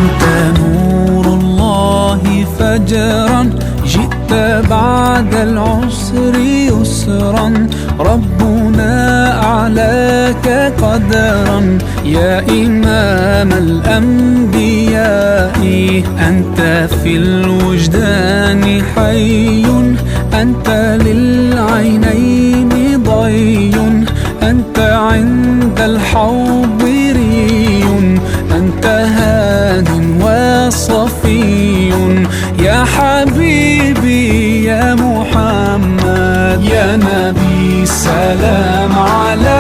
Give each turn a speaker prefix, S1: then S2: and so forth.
S1: أنت نور الله فجرا، جئت بعد العسر يسرا، ربنا أعلاك قدرا يا إمام الأنبياء. أنت في الوجدان حي، أنت للعينين ضي، أنت عند الحوض ري، أنت هاد وصفي يا حبيبي يا محمد. يا نبي سلام عليك،